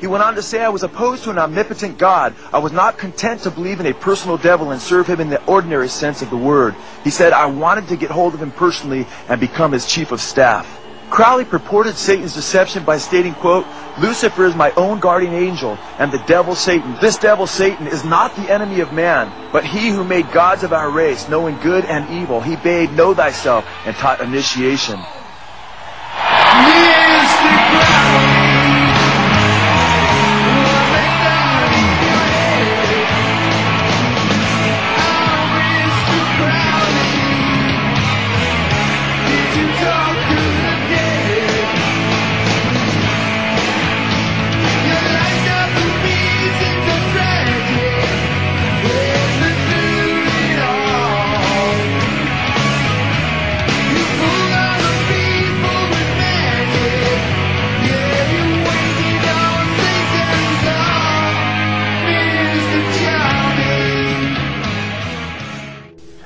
He went on to say, I was opposed to an omnipotent God. I was not content to believe in a personal devil and serve him in the ordinary sense of the word. He said, I wanted to get hold of him personally and become his chief of staff. Crowley purported Satan's deception by stating, quote, Lucifer is my own guardian angel, and the devil Satan. This devil Satan is not the enemy of man, but he who made gods of our race, knowing good and evil. He bade know thyself and taught initiation.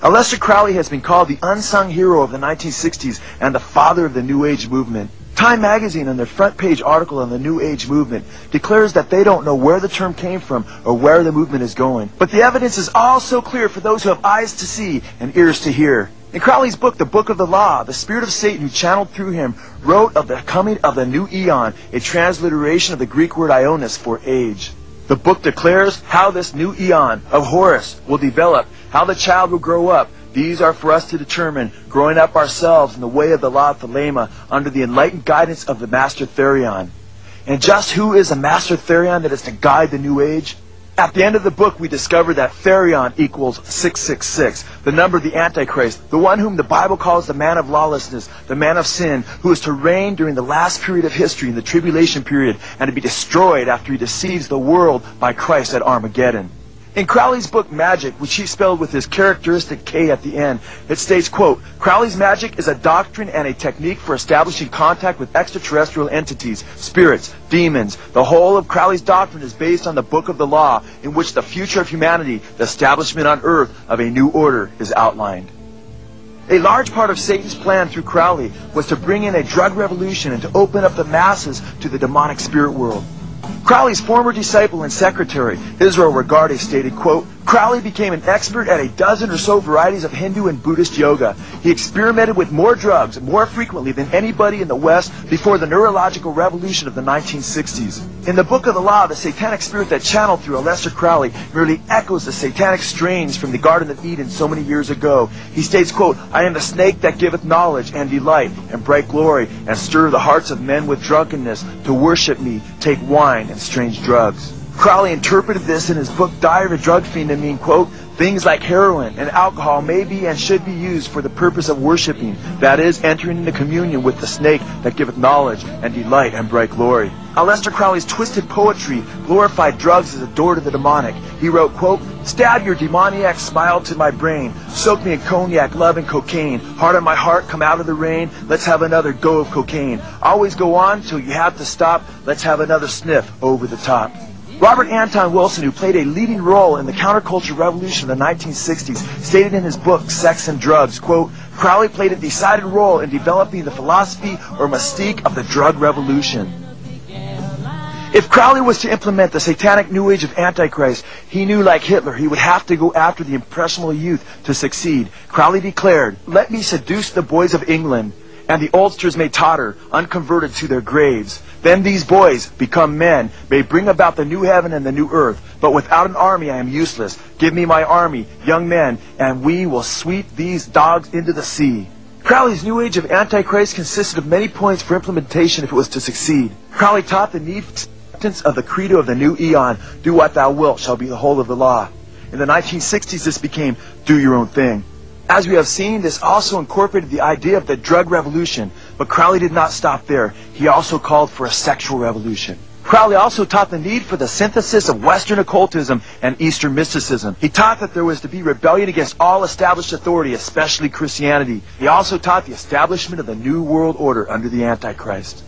Aleister Crowley has been called the unsung hero of the 1960s and the father of the New Age movement. Time magazine, in their front page article on the New Age movement, declares that they don't know where the term came from or where the movement is going. But the evidence is all so clear for those who have eyes to see and ears to hear. In Crowley's book, The Book of the Law, the spirit of Satan who channeled through him wrote of the coming of the new eon, a transliteration of the Greek word ionis for age. The book declares how this new eon of Horus will develop, how the child will grow up. These are for us to determine, growing up ourselves in the way of the law of Thelema under the enlightened guidance of the Master Therion. And just who is the Master Therion that is to guide the New Age? At the end of the book, we discover that Therion equals 666, the number of the Antichrist, the one whom the Bible calls the man of lawlessness, the man of sin, who is to reign during the last period of history, in the tribulation period, and to be destroyed after he deceives the world by Christ at Armageddon. In Crowley's book, Magic, which he spelled with his characteristic K at the end, it states, quote, Crowley's magic is a doctrine and a technique for establishing contact with extraterrestrial entities, spirits, demons. The whole of Crowley's doctrine is based on the Book of the Law, in which the future of humanity, the establishment on earth of a new order, is outlined. A large part of Satan's plan through Crowley was to bring in a drug revolution and to open up the masses to the demonic spirit world. Crowley's former disciple and secretary, Israel Regardie, stated, quote, Crowley became an expert at a dozen or so varieties of Hindu and Buddhist yoga. He experimented with more drugs more frequently than anybody in the West before the neurological revolution of the 1960s. In the Book of the Law, the satanic spirit that channeled through Aleister Crowley merely echoes the satanic strains from the Garden of Eden so many years ago. He states, quote, I am the snake that giveth knowledge and delight and bright glory and stir the hearts of men with drunkenness to worship me, take wine and strange drugs. Crowley interpreted this in his book Diary of a Drug Fiend to mean, quote, things like heroin and alcohol may be and should be used for the purpose of worshiping, that is, entering into communion with the snake that giveth knowledge and delight and bright glory. Aleister Crowley's twisted poetry glorified drugs as a door to the demonic. He wrote, quote, stab your demoniac smile to my brain, soak me in cognac, love, and cocaine. Heart on my heart, come out of the rain, let's have another go of cocaine. Always go on till you have to stop, let's have another sniff over the top. Robert Anton Wilson, who played a leading role in the counterculture revolution of the 1960s, stated in his book, Sex and Drugs, quote, Crowley played a decided role in developing the philosophy or mystique of the drug revolution. If Crowley was to implement the satanic New Age of Antichrist, he knew, like Hitler, he would have to go after the impressionable youth to succeed. Crowley declared, let me seduce the boys of England, and the oldsters may totter, unconverted to their graves. Then these boys, become men, may bring about the new heaven and the new earth. But without an army I am useless. Give me my army, young men, and we will sweep these dogs into the sea. Crowley's New Age of Antichrist consisted of many points for implementation if it was to succeed. Crowley taught the need for acceptance of the credo of the new eon, do what thou wilt shall be the whole of the law. In the 1960s this became do your own thing. As we have seen, this also incorporated the idea of the drug revolution, but Crowley did not stop there. He also called for a sexual revolution. Crowley also taught the need for the synthesis of Western occultism and Eastern mysticism. He taught that there was to be rebellion against all established authority, especially Christianity. He also taught the establishment of the New World Order under the Antichrist.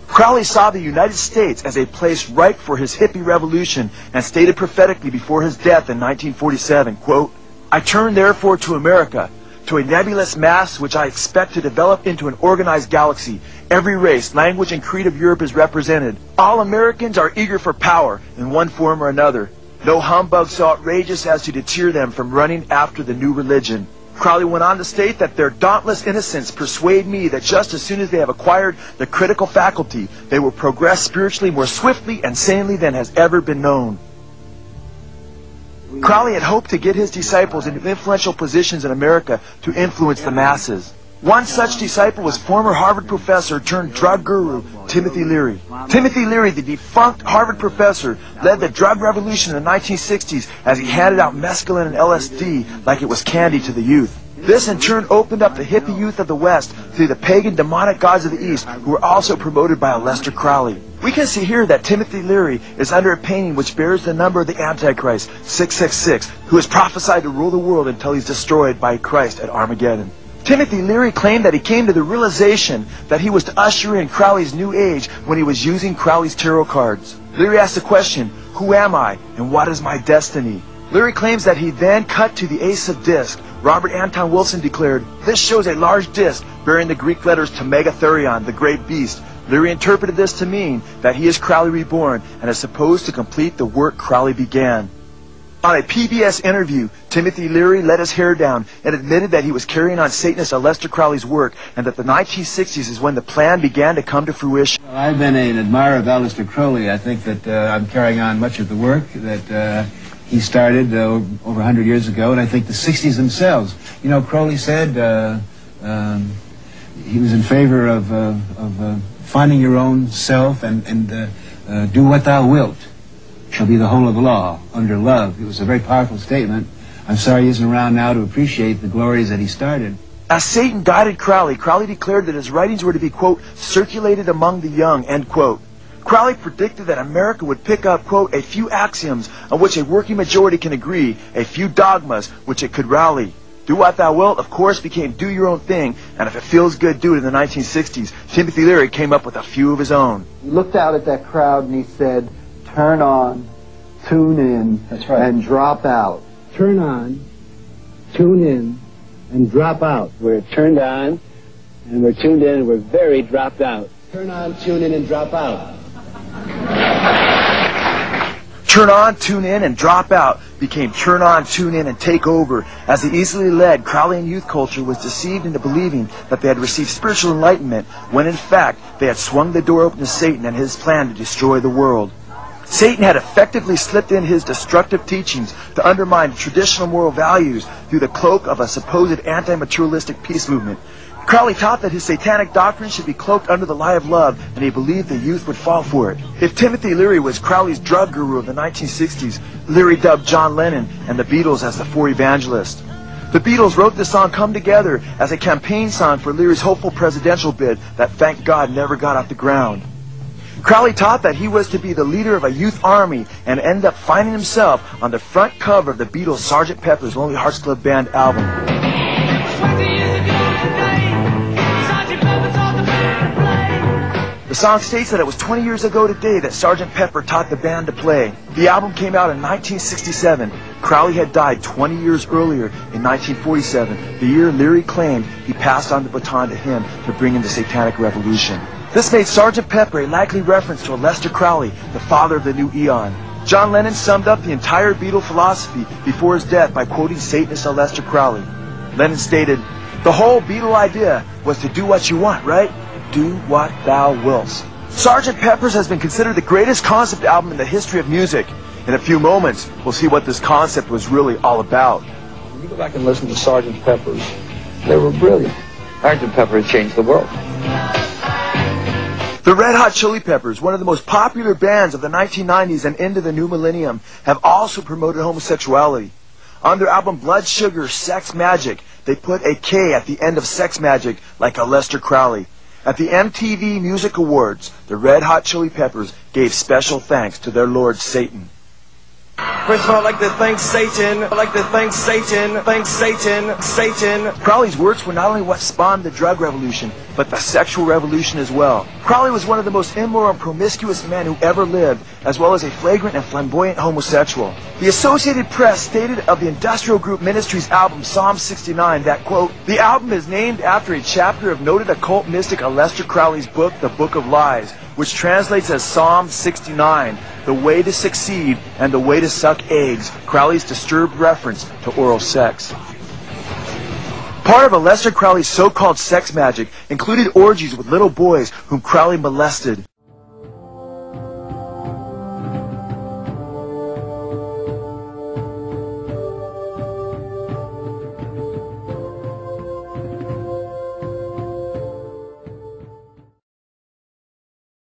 Crowley saw the United States as a place ripe for his hippie revolution and stated prophetically before his death in 1947, quote, I turn therefore to America, to a nebulous mass which I expect to develop into an organized galaxy. Every race, language, and creed of Europe is represented. All Americans are eager for power in one form or another. No humbug so outrageous as to deter them from running after the new religion. Crowley went on to state that their dauntless innocence persuade me that just as soon as they have acquired the critical faculty, they will progress spiritually more swiftly and sanely than has ever been known. Crowley had hoped to get his disciples into influential positions in America to influence the masses. One such disciple was former Harvard professor turned drug guru Timothy Leary. Timothy Leary, the defunct Harvard professor, led the drug revolution in the 1960s as he handed out mescaline and LSD like it was candy to the youth. This in turn opened up the hippie youth of the West to the pagan demonic gods of the East, who were also promoted by Aleister Crowley. We can see here that Timothy Leary is under a painting which bears the number of the Antichrist, 666, who is prophesied to rule the world until he's destroyed by Christ at Armageddon. Timothy Leary claimed that he came to the realization that he was to usher in Crowley's new age when he was using Crowley's tarot cards. Leary asked the question, "Who am I and what is my destiny?" Leary claims that he then cut to the Ace of Disc. Robert Anton Wilson declared, "This shows a large disc bearing the Greek letters to Megatherion, the great beast." Leary interpreted this to mean that he is Crowley reborn and is supposed to complete the work Crowley began. On a PBS interview, Timothy Leary let his hair down and admitted that he was carrying on Satanist Aleister Crowley's work and that the 1960s is when the plan began to come to fruition. Well, I've been an admirer of Aleister Crowley. I think that I'm carrying on much of the work that he started over 100 years ago, and I think the 60s themselves. You know, Crowley said he was in favor of finding your own self and do what thou wilt shall be the whole of the law under love. It was a very powerful statement. I'm sorry he isn't around now to appreciate the glories that he started. As Satan guided Crowley, Crowley declared that his writings were to be, quote, circulated among the young, end quote. Crowley predicted that America would pick up, quote, a few axioms on which a working majority can agree, a few dogmas which it could rally. Do what thou wilt, of course, became do your own thing, and if it feels good, do it in the 1960s. Timothy Leary came up with a few of his own. He looked out at that crowd and he said, turn on, tune in, that's right, and drop out. Turn on, tune in, and drop out. We're turned on, and we're tuned in, and we're very dropped out. Turn on, tune in, and drop out. Turn on, tune in, and drop out became turn on, tune in, and take over, as the easily led Crowleyan youth culture was deceived into believing that they had received spiritual enlightenment, when in fact they had swung the door open to Satan and his plan to destroy the world. Satan had effectively slipped in his destructive teachings to undermine traditional moral values through the cloak of a supposed anti-materialistic peace movement. Crowley taught that his satanic doctrine should be cloaked under the lie of love, and he believed the youth would fall for it. If Timothy Leary was Crowley's drug guru of the 1960s, Leary dubbed John Lennon and the Beatles as the four evangelists. The Beatles wrote the song Come Together as a campaign song for Leary's hopeful presidential bid that, thank God, never got off the ground. Crowley taught that he was to be the leader of a youth army and ended up finding himself on the front cover of the Beatles' Sgt. Pepper's Lonely Hearts Club Band album. The song states that it was 20 years ago today that Sgt. Pepper taught the band to play. The album came out in 1967. Crowley had died 20 years earlier in 1947, the year Leary claimed he passed on the baton to him to bring in the Satanic Revolution. This made Sgt. Pepper a likely reference to Aleister Crowley, the father of the new eon. John Lennon summed up the entire Beatle philosophy before his death by quoting Satanist Aleister Crowley. Lennon stated, "The whole Beatle idea was to do what you want, right? Do what thou wilt." Sgt. Pepper's has been considered the greatest concept album in the history of music. In a few moments, we'll see what this concept was really all about. When you go back and listen to Sgt. Pepper's, they were brilliant. Sgt. Pepper changed the world. The Red Hot Chili Peppers, one of the most popular bands of the 1990s and into the new millennium, have also promoted homosexuality. On their album Blood Sugar, Sex Magic, they put a K at the end of Sex Magic like Aleister Crowley. At the MTV Music Awards, the Red Hot Chili Peppers gave special thanks to their lord Satan. First of all, I'd like to thank Satan. I'd like to thank Satan. Thanks Satan. Satan. Crowley's works were not only what spawned the drug revolution, but the sexual revolution as well. Crowley was one of the most immoral and promiscuous men who ever lived, as well as a flagrant and flamboyant homosexual. The Associated Press stated of the Industrial Group Ministries album Psalm 69 that, quote, the album is named after a chapter of noted occult mystic Aleister Crowley's book, The Book of Lies, which translates as Psalm 69, the way to succeed and the way to suck eggs, Crowley's disturbed reference to oral sex. Part of Aleister Crowley's so-called sex magic included orgies with little boys whom Crowley molested.